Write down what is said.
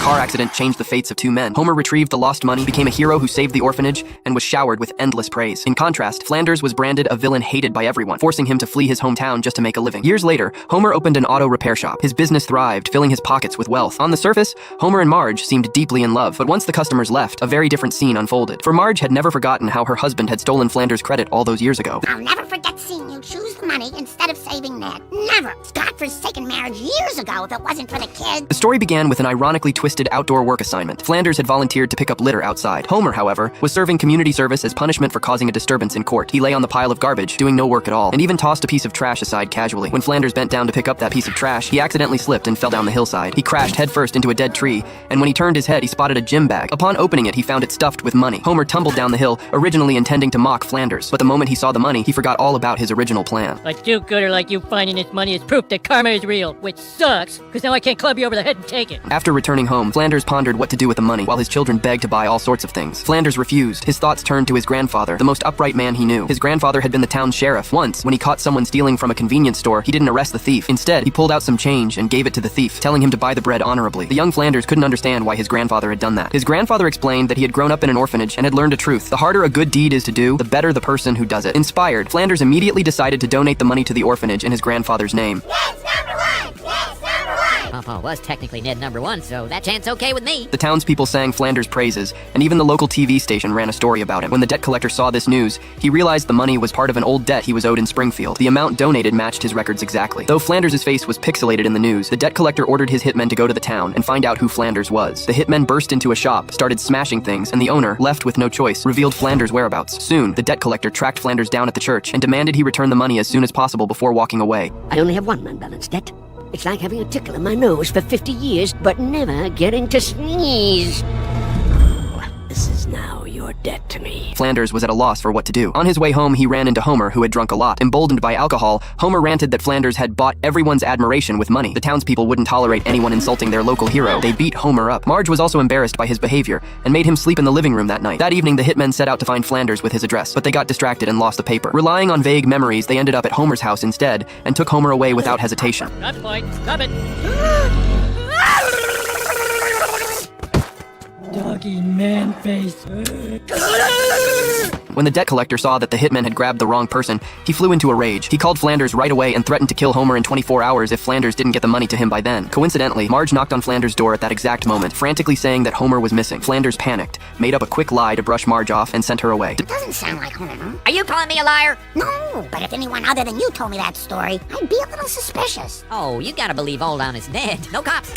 car accident changed the fates of two men. Homer retrieved the lost money, became a hero who saved the orphanage, and was showered with endless praise. In contrast, Flanders was branded a villain hated by everyone, forcing him to flee his hometown just to make a living. Years later, Homer opened an auto repair shop. His business thrived, filling his pockets with wealth. On the surface, Homer and Marge seemed deeply in love, but once the customers left, a very different scene unfolded. For Marge had never forgotten how her husband had stolen Flanders' credit all those years ago. I'll never forget seeing you choose the money instead of saving Ned. Never. God-forsaken marriage years ago if it wasn't for the kids. The story began with an ironically twisted outdoor work assignment. Flanders had volunteered to pick up litter outside. Homer, however, was serving community service as punishment for causing a disturbance in court. He lay on the pile of garbage, doing no work at all, and even tossed a piece of trash aside casually. When Flanders bent down to pick up that piece of trash, he accidentally slipped and fell down the hillside. He crashed headfirst into a dead tree, and when he turned his head, he spotted a gym bag. Upon opening it, he found it stuffed with money. Homer tumbled down the hill, originally intending to mock Flanders, but the moment he saw the money, he forgot all about his original plan. A do-gooder like you finding this money is proof that karma is real, which sucks, because now I can't club you over the head and take it. After returning home, Flanders pondered what to do with the money, while his children begged to buy all sorts of things. Flanders refused. His thoughts turned to his grandfather, the most upright man he knew. His grandfather had been the town sheriff. Once, when he caught someone stealing from a convenience store, he didn't arrest the thief. Instead, he pulled out some change and gave it to the thief, telling him to buy the bread honorably. The young Flanders couldn't understand why his grandfather had done that. His grandfather explained that he had grown up in an orphanage and had learned a truth. The harder a good deed is to do, the better the person who does it. Inspired, Flanders immediately decided to donate the money to the orphanage in his grandfather's name. Ned's number one! Ned's number one! Papa was technically Ned number one, so that chant's okay with me. The townspeople sang Flanders' praises, and even the local TV station ran a story about him. When the debt collector saw this news, he realized the money was part of an old debt he was owed in Springfield. The amount donated matched his records exactly. Though Flanders' face was pixelated in the news, the debt collector ordered his hitmen to go to the town and find out who Flanders was. The hitmen burst into a shop, started smashing things, and the owner, left with no choice, revealed Flanders' whereabouts. Soon, the debt collector tracked Flanders down at the church and demanded he return the money as soon as possible before walking away. I only have one unbalanced debt. It's like having a tickle in my nose for 50 years, but never getting to sneeze. This is now your debt to me. Flanders was at a loss for what to do. On his way home, he ran into Homer, who had drunk a lot. Emboldened by alcohol, Homer ranted that Flanders had bought everyone's admiration with money. The townspeople wouldn't tolerate anyone insulting their local hero. They beat Homer up. Marge was also embarrassed by his behavior and made him sleep in the living room that night. That evening, the hitmen set out to find Flanders with his address, but they got distracted and lost the paper. Relying on vague memories, they ended up at Homer's house instead and took Homer away without hesitation. That's fine. Stop it. Doggy man face. When the debt collector saw that the hitmen had grabbed the wrong person, he flew into a rage. He called Flanders right away and threatened to kill Homer in 24 hours if Flanders didn't get the money to him by then. Coincidentally, Marge knocked on Flanders' door at that exact moment, frantically saying that Homer was missing. Flanders panicked, made up a quick lie to brush Marge off, and sent her away. It doesn't sound like Homer. Are you calling me a liar? No, but if anyone other than you told me that story, I'd be a little suspicious. Oh, you gotta believe old honest Ned. No cops.